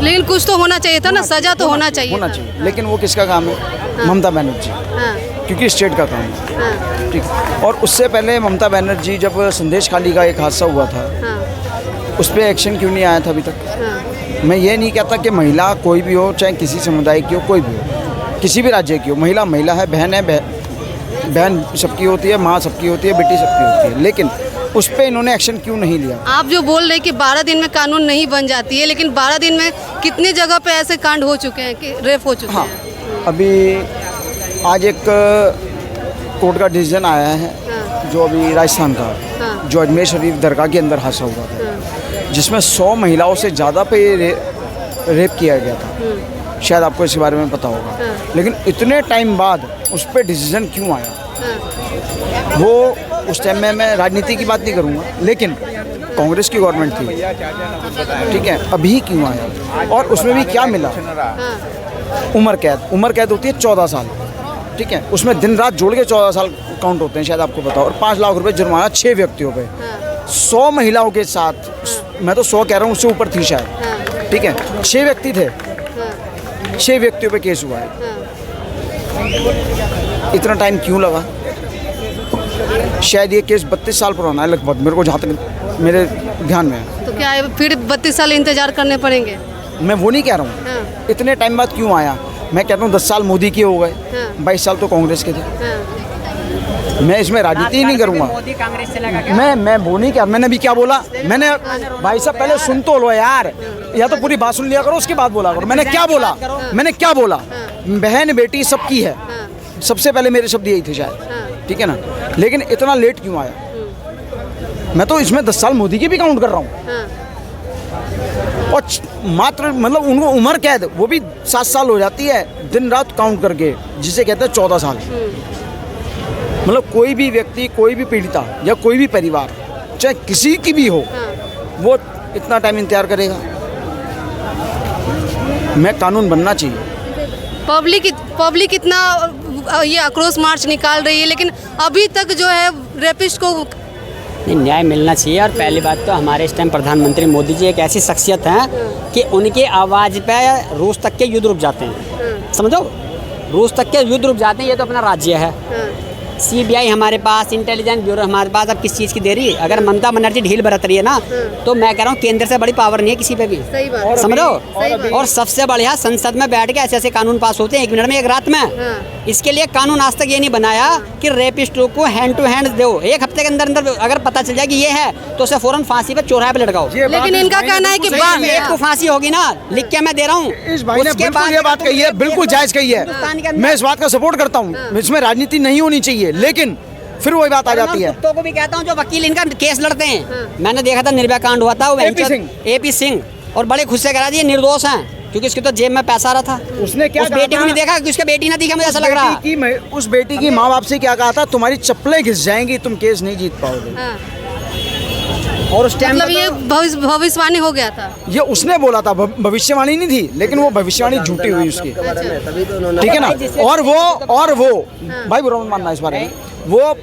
लेकिन कुछ तो होना चाहिए था ना, सजा तो होना चाहिए। होना चाहिए, लेकिन वो किसका काम है? ममता बनर्जी, क्योंकि स्टेट का काम है। ठीक। और उससे पहले ममता बनर्जी जब संदेश खाली का एक हादसा हुआ था, उस पर एक्शन क्यों नहीं आया था अभी तक? मैं ये नहीं कहता कि महिला कोई भी हो, चाहे किसी समुदाय की हो, कोई भी हो, किसी भी राज्य की हो, महिला महिला है, बहन है, बहन सबकी होती है, माँ सबकी होती है, बेटी सबकी होती है, लेकिन उस पर इन्होंने एक्शन क्यों नहीं लिया? आप जो बोल रहे हैं कि 12 दिन में कानून नहीं बन जाती है, लेकिन 12 दिन में कितनी जगह पे ऐसे कांड हो चुके हैं कि रेप हो चुके हैं। अभी आज एक कोर्ट का डिसीजन आया है, जो अभी राजस्थान का, जो अजमेर शरीफ दरगाह के अंदर हादसा हुआ था, जिसमें 100 महिलाओं से ज़्यादा पे रेप किया गया था। शायद आपको इसके बारे में पता होगा, लेकिन इतने टाइम बाद उस पर डिसीजन क्यों आया? वो उस टाइम में मैं राजनीति की बात नहीं करूँगा, लेकिन कांग्रेस की गवर्नमेंट थी, ठीक है, अभी क्यों आया? और उसमें भी क्या मिला? उम्र कैद होती है 14 साल, ठीक है, उसमें दिन रात जोड़ के 14 साल काउंट होते हैं, शायद आपको पता हो, और 5 लाख रुपए जुर्माना 6 व्यक्तियों पे, 100 महिलाओं के साथ, मैं तो 100 कह रहा हूँ, उससे ऊपर थी शायद, ठीक है, 6 व्यक्ति थे, 6 व्यक्तियों पे केस हुआ है। इतना टाइम क्यों लगा? शायद ये केस 32 साल पुराना है लगभग, मेरे को जहाँ तक मेरे ध्यान में है। तो क्या है, फिर 32 साल इंतजार करने पड़ेंगे? मैं वो नहीं कह रहा हूँ, इतने टाइम बाद क्यों आया। मैं कहता हूँ 10 साल मोदी के हो गए, 22 साल तो कांग्रेस के थे। मैं इसमें राजनीति ही नहीं करूँगा। मैं वो नहीं, क्या मैंने भी क्या बोला? मैंने भाई साहब पहले सुन तो लो यार, या तो पूरी बात सुन लिया करो, उसके बाद बोला करो। मैंने क्या बोला? बहन बेटी सबकी है, सबसे पहले मेरे शब्द यही थे शायद, ठीक है ना, लेकिन इतना लेट क्यों आया? मैं तो इसमें 10 साल मोदी की भी काउंट कर रहा हूँ, और मात्र मतलब उनको उम्र कैद, वो भी 7 साल हो जाती है दिन रात काउंट करके, जिसे कहते हैं 14 साल। मतलब कोई भी व्यक्ति, कोई भी पीड़िता या कोई भी परिवार, चाहे किसी की भी हो, वो इतना टाइम इंतजार करेगा? मैं कानून बनना चाहिए। पब्लिक इतना ये आक्रोश मार्च निकाल रही है, लेकिन अभी तक जो है रेपिस्ट को न्याय मिलना चाहिए। और पहली बात तो हमारे इस टाइम प्रधानमंत्री मोदी जी एक ऐसी शख्सियत हैं कि उनकी आवाज़ पे रूस तक के युद्ध रुक जाते हैं, समझो, रूस तक के युद्ध रुक जाते हैं। ये तो अपना राज्य है, CBI हमारे पास, इंटेलिजेंस ब्यूरो हमारे पास, अब किस चीज़ की देरी? अगर ममता बनर्जी ढील बरत रही है ना, तो मैं कह रहा हूँ केंद्र से बड़ी पावर नहीं है किसी पे भी, समझो। और सबसे बढ़िया संसद में बैठ के ऐसे ऐसे कानून पास होते हैं 1 मिनट में, 1 रात में। इसके लिए कानून आज तक ये नहीं बनाया कि रेपिस्टों को हैंड टू हैंड दो, 1 हफ्ते के अंदर अंदर अगर पता चल जाए कि ये है तो उसे फौरन फांसी पे चौराहे पे लटकाओ। लेकिन इनका कहना है कि एक को फांसी होगी ना, लिख के मैं दे रहा हूँ। उसके बाद ये बात कही है, बिल्कुल जायज कही है, मैं इस बात का सपोर्ट करता हूँ, इसमें राजनीति नहीं होनी चाहिए, लेकिन फिर वही बात आ जाती है। कुत्तों को भी कहता हूँ जो वकील इनका केस लड़ते हैं, मैंने देखा था निर्भया कांड हुआ था, वो AP सिंह, और बड़े खुद से कह रहा था ये निर्दोष हैं, क्योंकि इसके तो जेब में पैसा आ रहा था। उसने क्या, उस बेटी को नहीं देखा कि उसके बेटी ना दिखा, मुझे ऐसा लग रहा है। उस बेटी की माँ बाप से क्या कहा था? तुम्हारी चप्पलें घिस जाएंगी, तुम केस नहीं जीत पाओगे। और उस टाइम मतलब ये भविष्यवाणी हो गया था, ये उसने बोला था, भविष्यवाणी नहीं थी, लेकिन वो भविष्यवाणी झूठी हुई उसकी, ठीक है ना। और वो भाई बुरा मत मानना इस बारे में, वो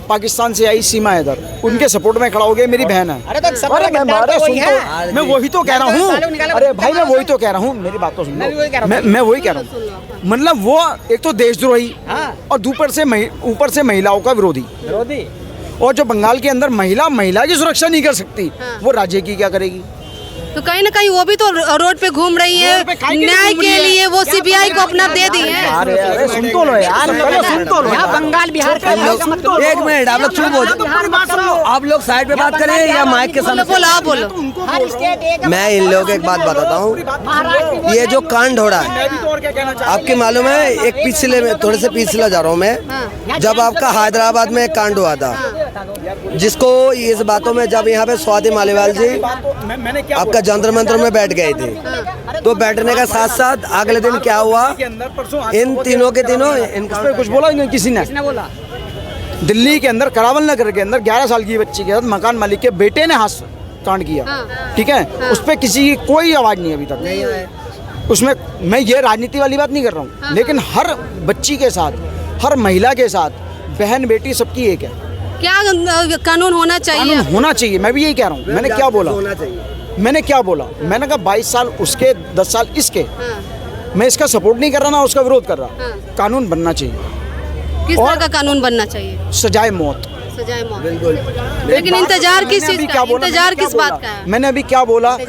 पाकिस्तान से आई सीमा हैदर, उनके सपोर्ट में खड़ा हो गया, मेरी बहन है। मैं वही तो कह रहा हूँ, अरे भाई मैं वही तो कह रहा हूँ, मेरी बात तो सुन लो, मैं वही कह रहा हूँ। मतलब वो एक तो देशद्रोही, और ऊपर से महिलाओं का विरोधी, और जो बंगाल के अंदर महिला की सुरक्षा नहीं कर सकती, वो राज्य की क्या करेगी? तो कहीं ना कहीं वो भी तो रोड पे घूम रही है, न्याय के लिए वो CBI को अपना दे दी है। अरे सुन तो लो यार, सुन तो लो। बंगाल बिहार का 1 मिनट आप लोग चुप हो जाओ, आप लोग साइड पे बात करें या माइक के सामने? बोलो। मैं इन लोगों को एक बात बताता हूँ, ये जो कांड हो रहा है, आपके मालूम है, एक पिछले में थोड़े से पिछला जा रहा हूँ मैं, जब आपका हैदराबाद में एक कांड हुआ था, जिसको इस बातों में जब यहाँ पे स्वाति मालीवाल जी आपका जंतर मंत्र में बैठ गए थे, तो बैठने का साथ साथ अगले दिन क्या हुआ, इन तीनों के तीनों कुछ बोला किसी ने बोला, दिल्ली के अंदर करावल नगर के अंदर 11 साल की बच्ची के साथ मकान मालिक के बेटे ने हाथ कांड किया, ठीक है, उस पर किसी की कोई आवाज नहीं अभी तक नहीं है। उसमें मैं ये राजनीति वाली बात नहीं कर रहा हूँ, लेकिन हर बच्ची के साथ, हर महिला के साथ, बहन बेटी सबकी एक है। क्या कानून होना चाहिए? होना चाहिए, मैं भी यही कह रहा हूँ। मैंने क्या बोला? होना चाहिए। मैंने क्या बोला, मैंने कहा 22 साल उसके 10 साल इसके, मैं इसका सपोर्ट नहीं कर रहा ना उसका विरोध कर रहा। कानून बनना चाहिए। किस तरह का कानून बनना चाहिए? सजाए मौत। सजाए मौत। बिल्कुल। लेकिन इंतजार किस चीज का? इंतजार किस बात का है? मैंने अभी क्या बोला कि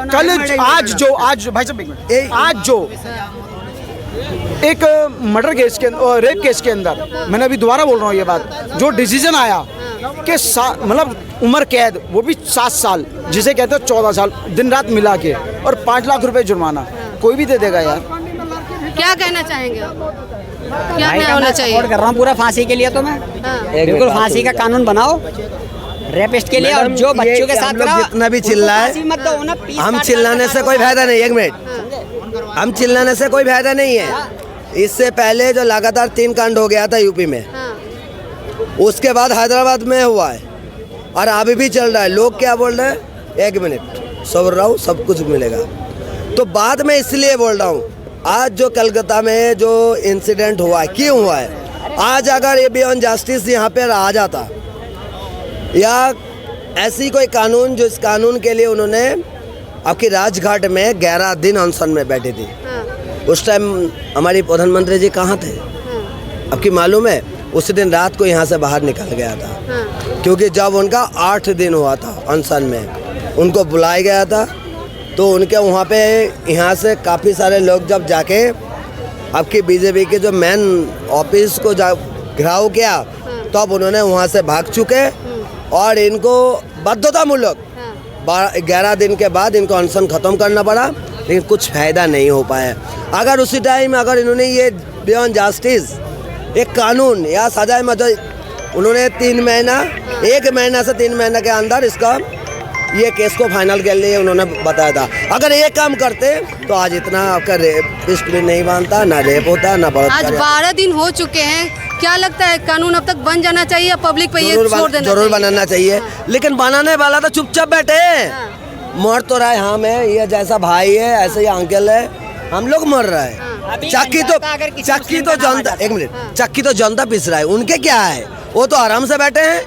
कल आज भाई साहब एक मिनट, आज जो एक मर्डर केस के रेप केस के अंदर, मैंने अभी दोबारा बोल रहा हूँ ये बात, जो डिसीजन आया कि मतलब उम्र कैद, वो भी 7 साल, जिसे कहते हैं 14 साल, दिन रात मिला के, और 5 लाख रुपए जुर्माना, कोई भी दे देगा यार। क्या कहना चाहेंगे? क्या न्याय होना चाहिए? सपोर्ट कर रहा हूँ पूरा फांसी के लिए। तो मैं बिल्कुल फांसी का कानून बनाओ रेपिस्ट के लिए, और जो बच्चों के साथ जितना भी चिल्लाए, हम चिल्लाने से कोई फायदा नहीं। एक मिनट, हम चिल्लाने से कोई फायदा नहीं है। इससे पहले जो लगातार 3 कांड हो गया था यूपी में, उसके बाद हैदराबाद में हुआ है, और अभी भी चल रहा है। लोग क्या बोल रहे हैं? 1 मिनट सब्र रहो, सब कुछ मिलेगा। तो बाद में इसलिए बोल रहा हूँ, आज जो कलकत्ता में जो इंसिडेंट हुआ है, क्यों हुआ है? आज अगर ये बियॉन्ड जस्टिस यहाँ पर आ जाता, या ऐसी कोई कानून, जो इस कानून के लिए उन्होंने आपकी राजघाट में 11 दिन अनशन में बैठे थे, उस टाइम हमारी प्रधानमंत्री जी कहाँ थे? आपकी मालूम है? उस दिन रात को यहाँ से बाहर निकल गया था, क्योंकि जब उनका 8 दिन हुआ था अनशन में, उनको बुलाया गया था। तो उनके वहाँ पे यहाँ से काफ़ी सारे लोग जब जाके आपकी बीजेपी के जो मेन ऑफिस को घेराव किया, तब उन्होंने वहाँ से भाग चुके, और इनको बाध्यतामूलक 11 दिन के बाद इनको अनशन ख़त्म करना पड़ा, लेकिन कुछ फ़ायदा नहीं हो पाया। अगर उसी टाइम अगर इन्होंने ये बियॉन्ड जस्टिस एक कानून या सजाए मौत, उन्होंने 3 महीना, 1 महीना से 3 महीना के अंदर इसका ये केस को फाइनल के लिए उन्होंने बताया था। अगर ये काम करते तो आज इतना आपका रेपिस्ट भी नहीं बनता, ना रेप होता, ना बहुत। आज 12 दिन हो चुके हैं, क्या लगता है कानून अब तक बन जाना चाहिए या पब्लिक पे ये छोड़ देना? जरूर बनाना चाहिए, लेकिन बनाने वाला तो चुपचाप बैठे हैं। मर तो रहा है, हाँ मैं, ये जैसा भाई है ऐसे ही अंकल है, हम लोग मर रहा है। चक्की तो जनता, एक मिनट, चक्की तो जनता पिस रहा है, उनके क्या है? वो तो आराम से बैठे हैं,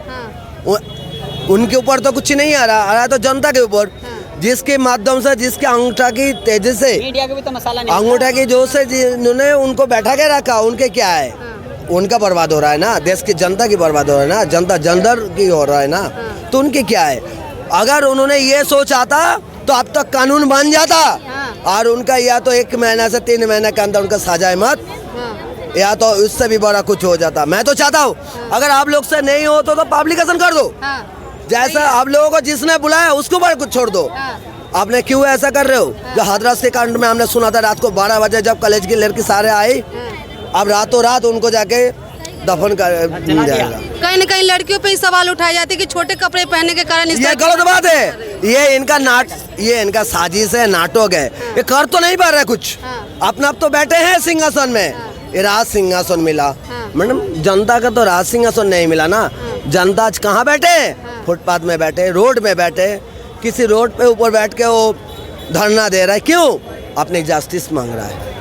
उनके ऊपर तो कुछ नहीं आ रहा तो जनता के ऊपर, जिसके माध्यम से, जिसके अंगूठा की तेजी से, मीडिया के भी तो मसाला नहीं, अंगूठा की जो से जिन्होंने उनको बैठा के रखा, उनके क्या है? उनका बर्बाद हो रहा है ना, देश की जनता की बर्बाद हो रहा है ना, जनता जनदर की हो रहा है ना, तो उनके क्या है? अगर उन्होंने ये सोचा था तो अब तक कानून बन जाता, और उनका या तो 1 महीना से 3 महीने के अंदर उनका सजाए मत, या तो उससे भी बड़ा कुछ हो जाता। मैं तो चाहता हूँ अगर आप लोग से नहीं हो तो पब्लिकेशन कर दो, जैसा आप लोगों को जिसने बुलाया उसको बड़ा कुछ छोड़ दो। आपने क्यों ऐसा कर रहे हो? जो हाथरस के कांड में हमने सुना था, रात को 12 बजे जब कॉलेज की लड़की सारे आई, अब रातों रात उनको जाके दफन कर जाएगा। कहीं न कहीं लड़कियों पे ही सवाल उठाए जाते हैं कि छोटे कपड़े पहनने के कारण ये गलत बात है, ये इनका साजिश है, नाटक है, ये कर तो नहीं पा रहे कुछ, अपना आप तो बैठे हैं सिंहासन में, ये राज सिंहासन मिला। मैडम, जनता का तो राज सिंहासन नहीं मिला ना, जनता आज कहाँ बैठे? फुटपाथ में बैठे, रोड में बैठे, किसी रोड पे ऊपर बैठ के वो धरना दे रहा है, क्यों? अपनी जस्टिस मांग रहा है।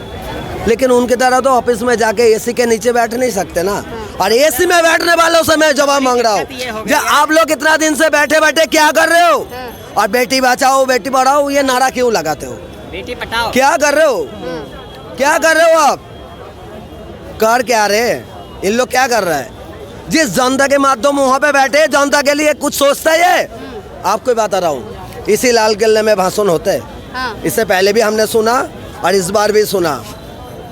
लेकिन उनकी तरह तो ऑफिस में जाके एसी के नीचे बैठ नहीं सकते ना, और एसी में बैठने वालों से मैं जवाब मांग रहा हूँ, जो आप लोग इतना दिन से बैठे बैठे क्या कर रहे हो? और बेटी बचाओ बेटी पढ़ाओ ये नारा क्यों लगाते हो? बेटी पटाओ क्या कर रहे हो? क्या कर रहे हो आप? कर क्या रहे? इन लोग क्या कर रहे हैं? जिस जनता के माध्यम वहाँ पे बैठे, जनता के लिए कुछ सोचता है? आपको बता रहा हूँ, इसी लाल किले में भाषण होते हैं, इससे पहले भी हमने सुना और इस बार भी सुना,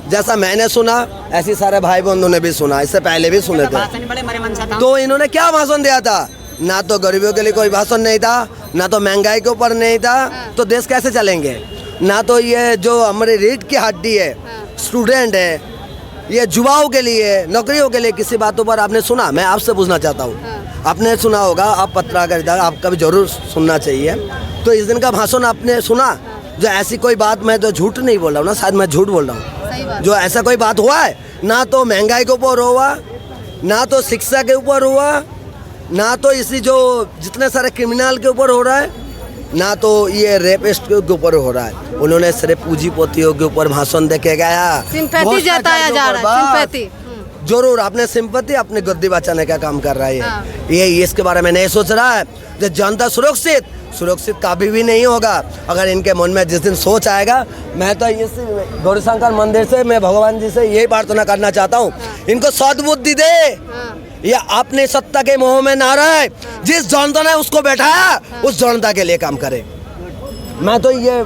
जैसा मैंने सुना ऐसे सारे भाई बंधुओं ने भी सुना, इससे पहले भी सुने थे। तो इन्होंने क्या भाषण दिया था? ना तो गरीबों के लिए कोई भाषण नहीं था, ना तो महंगाई के ऊपर नहीं था, तो देश कैसे चलेंगे? ना तो ये जो हमारी रीढ़ की हड्डी है, स्टूडेंट है, ये युवाओं के लिए, नौकरियों के लिए किसी बातों पर आपने सुना? मैं आपसे पूछना चाहता हूँ, आपने सुना होगा, आप पत्रकारिता आपका भी जरूर सुनना चाहिए। तो इस दिन का भाषण आपने सुना? जो ऐसी कोई बात, मैं तो झूठ नहीं बोल रहा हूँ ना, शायद मैं झूठ बोल रहा हूँ, जो ऐसा कोई बात हुआ है? ना तो महंगाई के ऊपर हुआ, ना तो शिक्षा के ऊपर हुआ, ना तो इसी जो जितने सारे क्रिमिनल के ऊपर हो रहा है, ना तो ये रेपिस्ट के ऊपर हो रहा है। उन्होंने सिर्फ पूंजीपतियों के ऊपर भाषण देके गया, सिंपैथी जताया जा रहा है, सिंपैथी। जरूर अपने सिंपत्ति अपनी गद्दी बचाने का काम कर रहा है हाँ। ये इसके बारे में नहीं सोच रहा है। जो जनता सुरक्षित कभी भी नहीं होगा। अगर इनके मन में जिस दिन सोच आएगा, मैं तो इस गौरीशंकर मंदिर से मैं भगवान जी से यही प्रार्थना करना चाहता हूँ, इनको सद्बुद्धि दे, या अपने सत्ता के मोह में ना रहे। जिस जनता ने उसको बैठाया उस जनता के लिए काम करे। मैं तो ये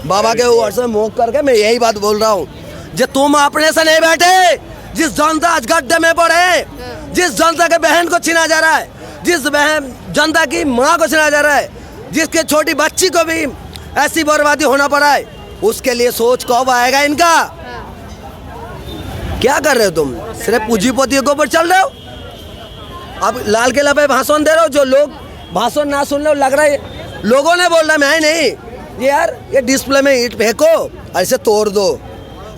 बाबा के ऊपर से मुँह करके मैं यही बात बोल रहा हूँ, जो तुम अपने से नहीं बैठे, जिस जनता आज गड्ढे में पड़े, जिस जनता के बहन को छीना जा रहा है, जिस बहन जनता की माँ को छीना जा रहा है, जिसके छोटी बच्ची को भी ऐसी बर्बादी होना पड़ा है, उसके लिए सोच कब आएगा इनका? क्या कर रहे हो तुम? सिर्फ पूंजीपतियों के ऊपर चल रहे हो। अब लाल किला पे भाषण दे रहे हो, जो लोग भाषण ना सुन रहे हो, लग रहा है लोगों ने बोल रहा मैं नहीं, ये यार ये डिस्प्ले में ईंट फेंको और इसे तोड़ दो।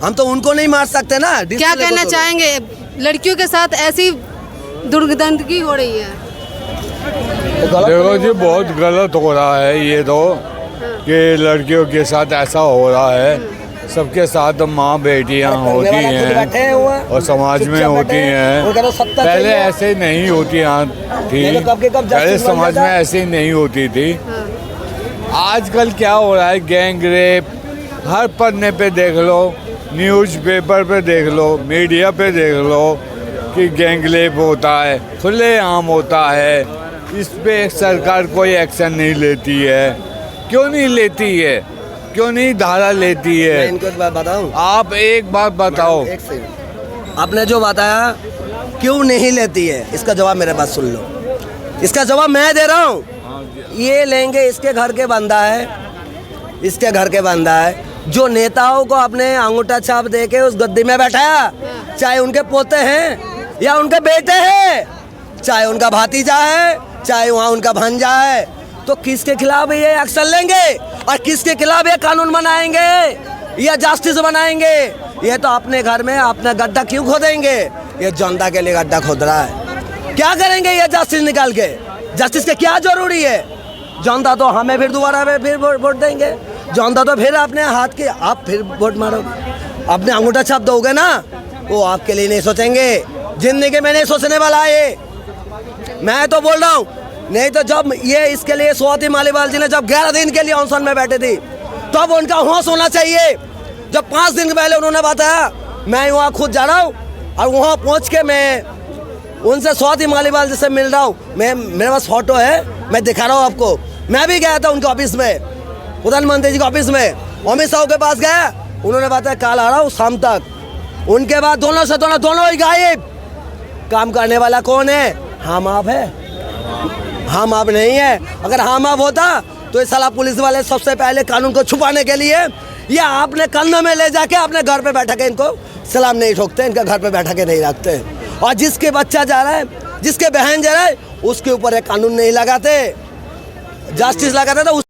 हम तो उनको नहीं मार सकते ना। क्या कहना चाहेंगे, लड़कियों के साथ ऐसी दुर्गंधगी हो रही है? देखो जी, बहुत गलत हो रहा है ये तो, कि लड़कियों के साथ ऐसा हो रहा है। सबके साथ माँ बेटियाँ होती हैं और समाज में होती हैं। पहले ऐसे नहीं होती थी, पहले समाज में ऐसे नहीं होती थी। आजकल क्या हो रहा है, गैंग रेप हर पन्ने पे देख लो, न्यूज़पेपर पे देख लो, मीडिया पे देख लो कि गैंग रेप होता है, खुलेआम होता है। इस पे सरकार कोई एक्शन नहीं लेती है। क्यों नहीं लेती है? क्यों नहीं धारा लेती है? मैं इनको एक बात बताऊं? आप एक बात बताओ। एक सेकंड, आपने जो बताया क्यों नहीं लेती है, इसका जवाब मेरे पास सुन लो। इसका जवाब मैं दे रहा हूँ। ये लेंगे, इसके घर के बंदा है, इसके घर के बंदा है, जो नेताओं को अपने अंगूठा छाप दे के उस गद्दी में बैठाया, चाहे उनके पोते हैं या उनके बेटे हैं, चाहे उनका भातीजा है, चाहे वहाँ उनका भांजा है, तो किसके खिलाफ ये एक्शन लेंगे और किसके खिलाफ ये कानून बनाएंगे या जस्टिस बनाएंगे? ये तो अपने घर में अपना गड्ढा क्यों खोदेंगे? ये जनता के लिए गड्ढा खोद रहा है। क्या करेंगे ये जस्टिस निकाल के? जस्टिस के क्या जरूरी है? जनता तो हमें फिर दोबारा में फिर वोट देंगे। जनता तो फिर अपने हाथ के आप फिर वोट मारोगे, अपने अंगूठा छाप दोगे ना, वो आपके लिए नहीं सोचेंगे। जिंदगी में नहीं सोचने वाला है ये। मैं तो बोल रहा हूँ, नहीं तो जब ये इसके लिए स्वाति मालीवाल जी ने जब 11 दिन के लिए अनशन में बैठे थी, तब उनका होश होना चाहिए। जब 5 दिन पहले उन्होंने बताया मैं वहाँ खुद जा रहा हूँ और वहाँ पहुँच के मैं उनसे स्वाति मालीवाल जी से मिल रहा हूँ, मैं मेरे पास फोटो है, मैं दिखा रहा हूँ आपको। मैं भी गया था उनके ऑफिस में, प्रधानमंत्री जी के ऑफिस में, अमित शाह के पास गया, उन्होंने बताया कल आ रहा हूँ शाम तक। उनके बाद दोनों से दोनों ही गायब। काम करने वाला कौन है? हम आप है, हम आप नहीं है। अगर हम आप होता तो ये साला पुलिस वाले सबसे पहले कानून को छुपाने के लिए या आपने कंधे में ले जाके अपने घर पे बैठा के इनको सलाम नहीं ठोकते, इनका घर पे बैठा के नहीं रखते। और जिसके बच्चा जा रहा है, जिसके बहन जा रहा है, उसके ऊपर एक कानून नहीं लगाते, जस्टिस लगाते तो